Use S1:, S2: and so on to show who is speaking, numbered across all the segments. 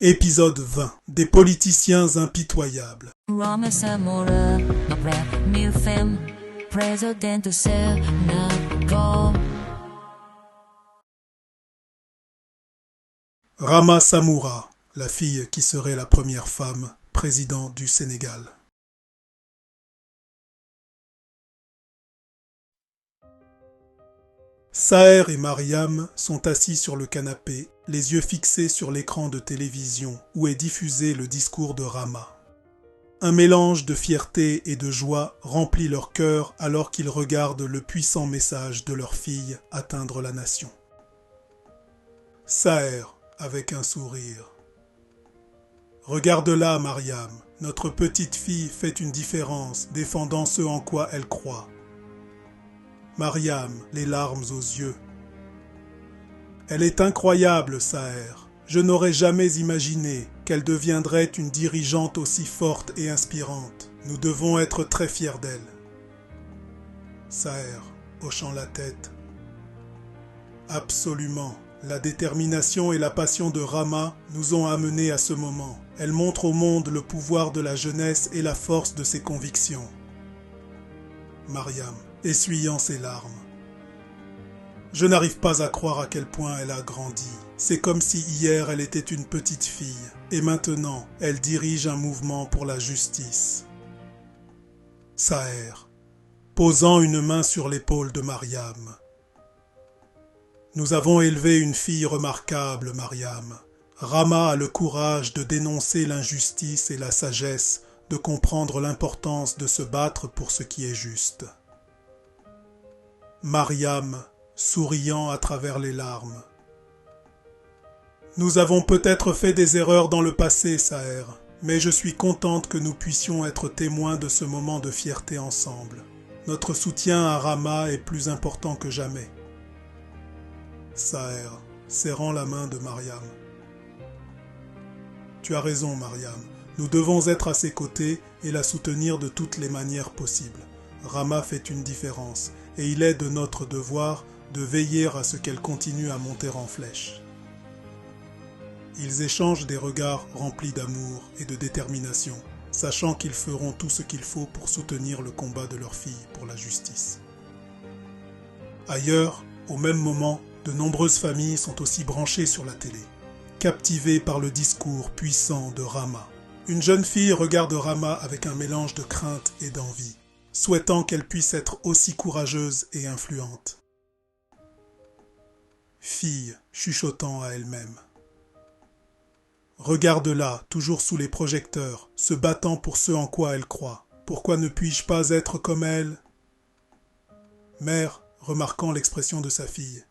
S1: Épisode 20. Des politiciens impitoyables.
S2: Rama Samura, rap new femme, président du Sénégal.
S1: Rama Samoura, la fille qui serait la première femme président du Sénégal. Saher et Mariam sont assis sur le canapé, les yeux fixés sur l'écran de télévision où est diffusé le discours de Rama. Un mélange de fierté et de joie remplit leur cœur alors qu'ils regardent le puissant message de leur fille atteindre la nation. Saher, avec un sourire. Regarde-la, Mariam, notre petite fille fait une différence, défendant ce en quoi elle croit. Mariam, les larmes aux yeux. Elle est incroyable, Saher. Je n'aurais jamais imaginé qu'elle deviendrait une dirigeante aussi forte et inspirante. Nous devons être très fiers d'elle. Saher, hochant la tête. Absolument. La détermination et la passion de Rama nous ont amenés à ce moment. Elle montre au monde le pouvoir de la jeunesse et la force de ses convictions. Mariam, essuyant ses larmes. Je n'arrive pas à croire à quel point elle a grandi. C'est comme si hier elle était une petite fille, et maintenant elle dirige un mouvement pour la justice. Saher, posant une main sur l'épaule de Mariam. Nous avons élevé une fille remarquable, Mariam. Rama a le courage de dénoncer l'injustice et la sagesse, de comprendre l'importance de se battre pour ce qui est juste. Mariam, souriant à travers les larmes. Nous avons peut-être fait des erreurs dans le passé, Saher, mais je suis contente que nous puissions être témoins de ce moment de fierté ensemble. Notre soutien à Rama est plus important que jamais. Saher, serrant la main de Mariam. Tu as raison, Mariam. Nous devons être à ses côtés et la soutenir de toutes les manières possibles. Rama fait une différence et il est de notre devoir de veiller à ce qu'elle continue à monter en flèche. Ils échangent des regards remplis d'amour et de détermination, sachant qu'ils feront tout ce qu'il faut pour soutenir le combat de leur fille pour la justice. Ailleurs, au même moment, de nombreuses familles sont aussi branchées sur la télé, captivées par le discours puissant de Rama. Une jeune fille regarde Rama avec un mélange de crainte et d'envie, souhaitant qu'elle puisse être aussi courageuse et influente. Fille, chuchotant à elle-même. Regarde-la, toujours sous les projecteurs, se battant pour ce en quoi elle croit. Pourquoi ne puis-je pas être comme elle? Mère, remarquant l'expression de sa fille.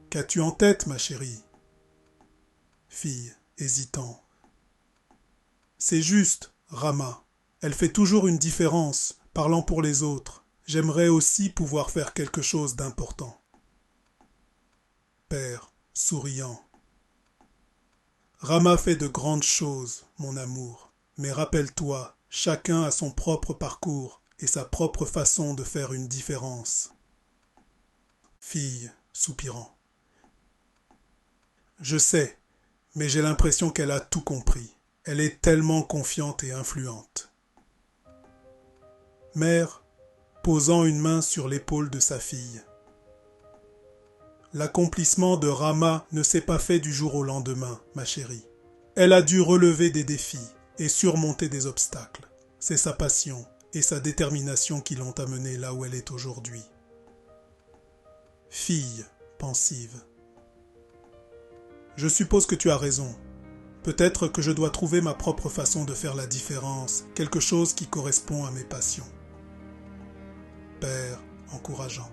S1: Qu'as-tu en tête, ma chérie? Fille, hésitant. C'est juste, Rama. Elle fait toujours une différence, parlant pour les autres. J'aimerais aussi pouvoir faire quelque chose d'important. Père, souriant. Rama fait de grandes choses, mon amour. Mais rappelle-toi, chacun a son propre parcours et sa propre façon de faire une différence. Fille, soupirant. Je sais, mais j'ai l'impression qu'elle a tout compris. Elle est tellement confiante et influente. Mère, posant une main sur l'épaule de sa fille. L'accomplissement de Rama ne s'est pas fait du jour au lendemain, ma chérie. Elle a dû relever des défis et surmonter des obstacles. C'est sa passion et sa détermination qui l'ont amenée là où elle est aujourd'hui. Fille, pensive. Je suppose que tu as raison. Peut-être que je dois trouver ma propre façon de faire la différence, quelque chose qui correspond à mes passions. Père, encourageant.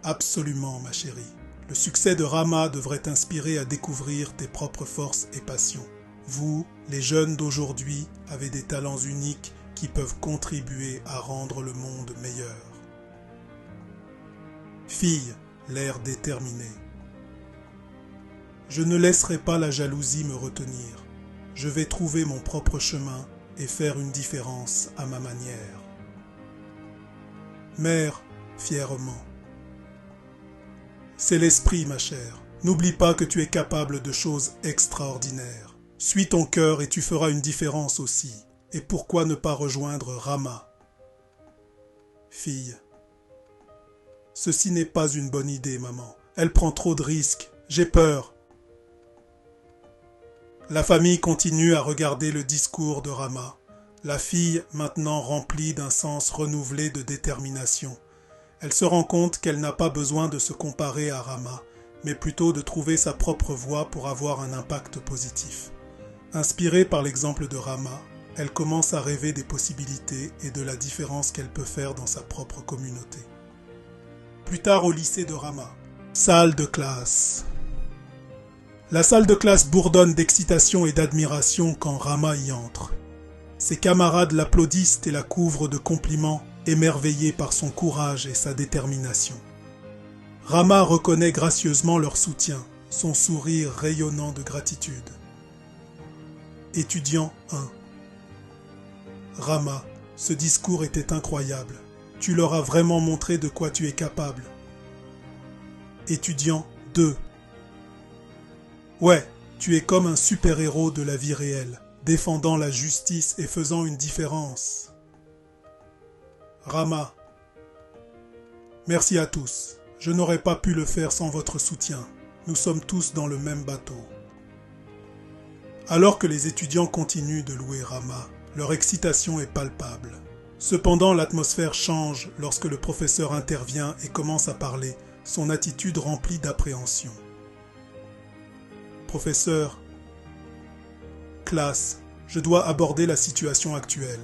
S1: Absolument, ma chérie. Le succès de Rama devrait t'inspirer à découvrir tes propres forces et passions. Vous, les jeunes d'aujourd'hui, avez des talents uniques qui peuvent contribuer à rendre le monde meilleur. Fille, l'air déterminé. Je ne laisserai pas la jalousie me retenir. Je vais trouver mon propre chemin et faire une différence à ma manière. Mère, fièrement. C'est l'esprit, ma chère. N'oublie pas que tu es capable de choses extraordinaires. Suis ton cœur et tu feras une différence aussi. Et pourquoi ne pas rejoindre Rama? Fille. Ceci n'est pas une bonne idée, maman. Elle prend trop de risques. J'ai peur. La famille continue à regarder le discours de Rama. La fille, maintenant remplie d'un sens renouvelé de détermination. Elle se rend compte qu'elle n'a pas besoin de se comparer à Rama, mais plutôt de trouver sa propre voie pour avoir un impact positif. Inspirée par l'exemple de Rama, elle commence à rêver des possibilités et de la différence qu'elle peut faire dans sa propre communauté. Plus tard au lycée de Rama, salle de classe. La salle de classe bourdonne d'excitation et d'admiration quand Rama y entre. Ses camarades l'applaudissent et la couvrent de compliments, émerveillés par son courage et sa détermination. Rama reconnaît gracieusement leur soutien, son sourire rayonnant de gratitude. Étudiant 1. Rama, ce discours était incroyable. Tu leur as vraiment montré de quoi tu es capable. Étudiant 2. Ouais, tu es comme un super-héros de la vie réelle, défendant la justice et faisant une différence. Rama. Merci à tous. Je n'aurais pas pu le faire sans votre soutien. Nous sommes tous dans le même bateau. Alors que les étudiants continuent de louer Rama, leur excitation est palpable. Cependant, l'atmosphère change lorsque le professeur intervient et commence à parler, son attitude remplie d'appréhension. Professeur, classe, je dois aborder la situation actuelle.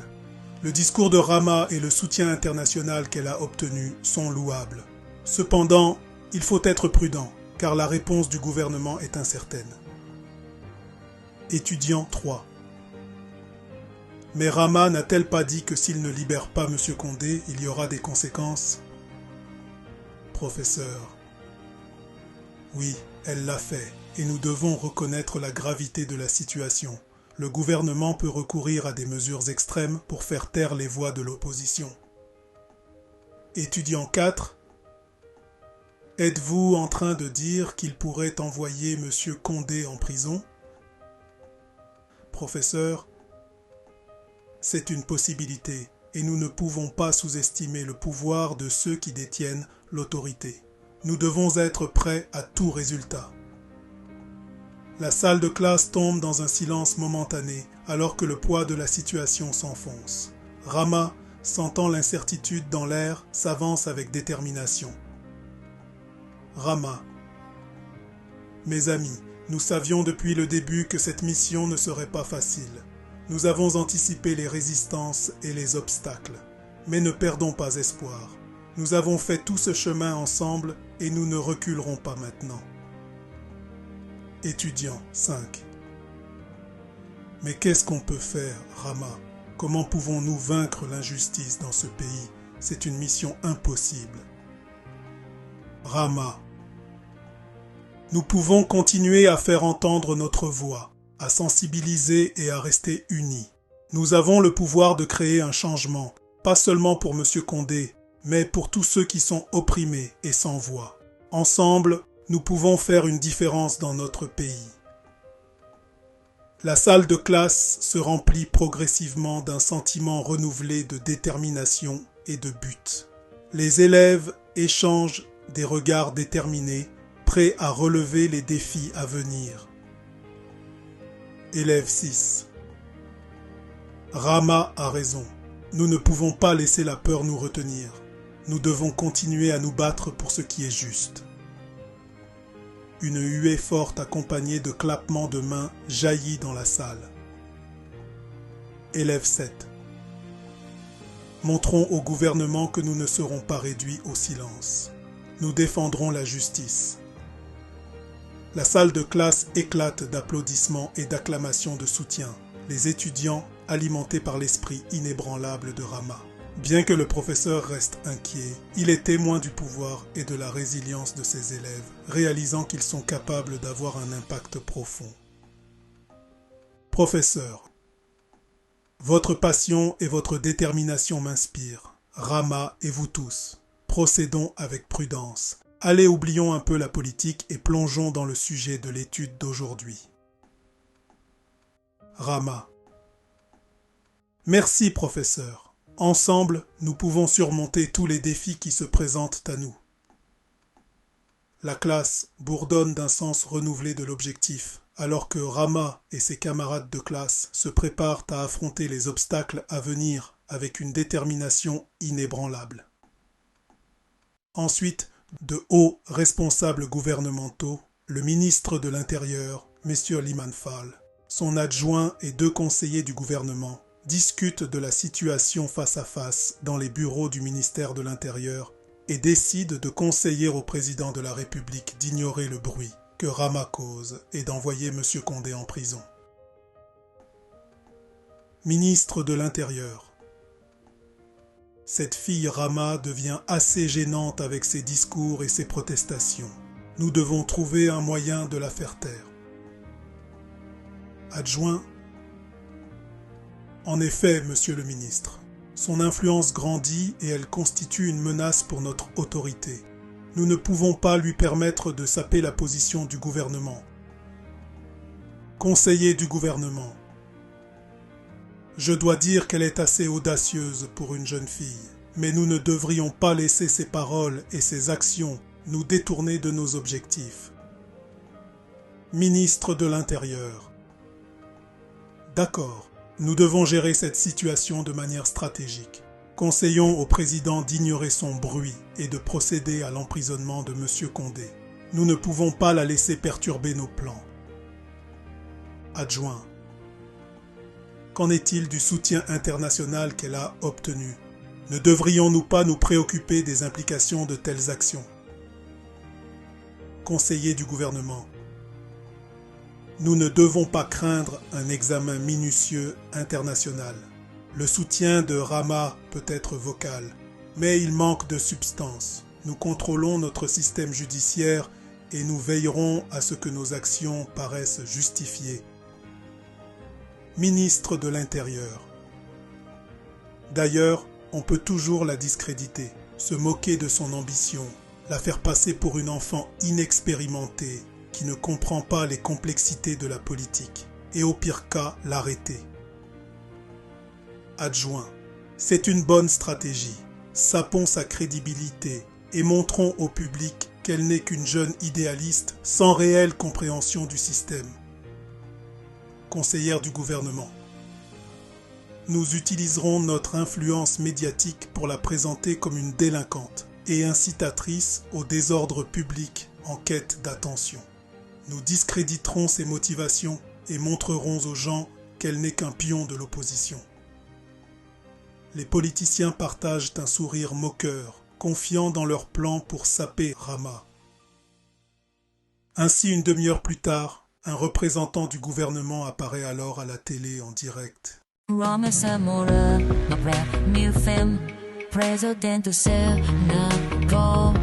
S1: Le discours de Rama et le soutien international qu'elle a obtenu sont louables. Cependant, il faut être prudent, car la réponse du gouvernement est incertaine. Étudiant 3. Mais Rama n'a-t-elle pas dit que s'il ne libère pas M. Condé, il y aura des conséquences? Professeur. Oui, elle l'a fait, et nous devons reconnaître la gravité de la situation. Le gouvernement peut recourir à des mesures extrêmes pour faire taire les voix de l'opposition. Étudiant 4. Êtes-vous en train de dire qu'il pourrait envoyer M. Condé en prison? Professeur. C'est une possibilité, et nous ne pouvons pas sous-estimer le pouvoir de ceux qui détiennent l'autorité. Nous devons être prêts à tout résultat. La salle de classe tombe dans un silence momentané, alors que le poids de la situation s'enfonce. Rama, sentant l'incertitude dans l'air, s'avance avec détermination. Rama. Mes amis, nous savions depuis le début que cette mission ne serait pas facile. Nous avons anticipé les résistances et les obstacles, mais ne perdons pas espoir. Nous avons fait tout ce chemin ensemble et nous ne reculerons pas maintenant. Étudiant 5. Mais qu'est-ce qu'on peut faire, Rama? Comment pouvons-nous vaincre l'injustice dans ce pays? C'est une mission impossible. Rama. Nous pouvons continuer à faire entendre notre voix, à sensibiliser et à rester unis. Nous avons le pouvoir de créer un changement, pas seulement pour M. Condé, mais pour tous ceux qui sont opprimés et sans voix. Ensemble, nous pouvons faire une différence dans notre pays. La salle de classe se remplit progressivement d'un sentiment renouvelé de détermination et de but. Les élèves échangent des regards déterminés, prêts à relever les défis à venir. Élève 6. Rama a raison. Nous ne pouvons pas laisser la peur nous retenir. Nous devons continuer à nous battre pour ce qui est juste. Une huée forte accompagnée de clappements de mains jaillit dans la salle. Élève 7. Montrons au gouvernement que nous ne serons pas réduits au silence. Nous défendrons la justice. La salle de classe éclate d'applaudissements et d'acclamations de soutien. Les étudiants, alimentés par l'esprit inébranlable de Rama. Bien que le professeur reste inquiet, il est témoin du pouvoir et de la résilience de ses élèves, réalisant qu'ils sont capables d'avoir un impact profond. Professeur, votre passion et votre détermination m'inspirent. Rama et vous tous, procédons avec prudence. Allez, oublions un peu la politique et plongeons dans le sujet de l'étude d'aujourd'hui. Rama. Merci, professeur. Ensemble, nous pouvons surmonter tous les défis qui se présentent à nous. La classe bourdonne d'un sens renouvelé de l'objectif, alors que Rama et ses camarades de classe se préparent à affronter les obstacles à venir avec une détermination inébranlable. Ensuite, de hauts responsables gouvernementaux, le ministre de l'Intérieur, M. Limanfal, son adjoint et 2 conseillers du gouvernement, discutent de la situation face à face dans les bureaux du ministère de l'Intérieur et décident de conseiller au président de la République d'ignorer le bruit que Rama cause et d'envoyer M. Condé en prison. Ministre de l'Intérieur. Cette fille Rama devient assez gênante avec ses discours et ses protestations. Nous devons trouver un moyen de la faire taire. Adjoint. En effet, monsieur le ministre, son influence grandit et elle constitue une menace pour notre autorité. Nous ne pouvons pas lui permettre de saper la position du gouvernement. Conseiller du gouvernement. Je dois dire qu'elle est assez audacieuse pour une jeune fille, mais nous ne devrions pas laisser ses paroles et ses actions nous détourner de nos objectifs. Ministre de l'Intérieur. D'accord, nous devons gérer cette situation de manière stratégique. Conseillons au président d'ignorer son bruit et de procéder à l'emprisonnement de M. Condé. Nous ne pouvons pas la laisser perturber nos plans. Adjoint. Qu'en est-il du soutien international qu'elle a obtenu? Ne devrions-nous pas nous préoccuper des implications de telles actions? Conseiller du gouvernement. Nous ne devons pas craindre un examen minutieux international. Le soutien de Rama peut être vocal, mais il manque de substance. Nous contrôlons notre système judiciaire et nous veillerons à ce que nos actions paraissent justifiées. Ministre de l'Intérieur. D'ailleurs, on peut toujours la discréditer, se moquer de son ambition, la faire passer pour une enfant inexpérimentée qui ne comprend pas les complexités de la politique, et au pire cas, l'arrêter. Adjoint. C'est une bonne stratégie. Sapons sa crédibilité et montrons au public qu'elle n'est qu'une jeune idéaliste sans réelle compréhension du système. Conseillère du gouvernement. Nous utiliserons notre influence médiatique pour la présenter comme une délinquante et incitatrice au désordre public en quête d'attention. Nous discréditerons ses motivations et montrerons aux gens qu'elle n'est qu'un pion de l'opposition. Les politiciens partagent un sourire moqueur, confiant dans leur plan pour saper Rama. Ainsi, une demi-heure plus tard, un représentant du gouvernement apparaît alors à la télé en direct.
S2: Rama Samora, magre new film, president to sell na go.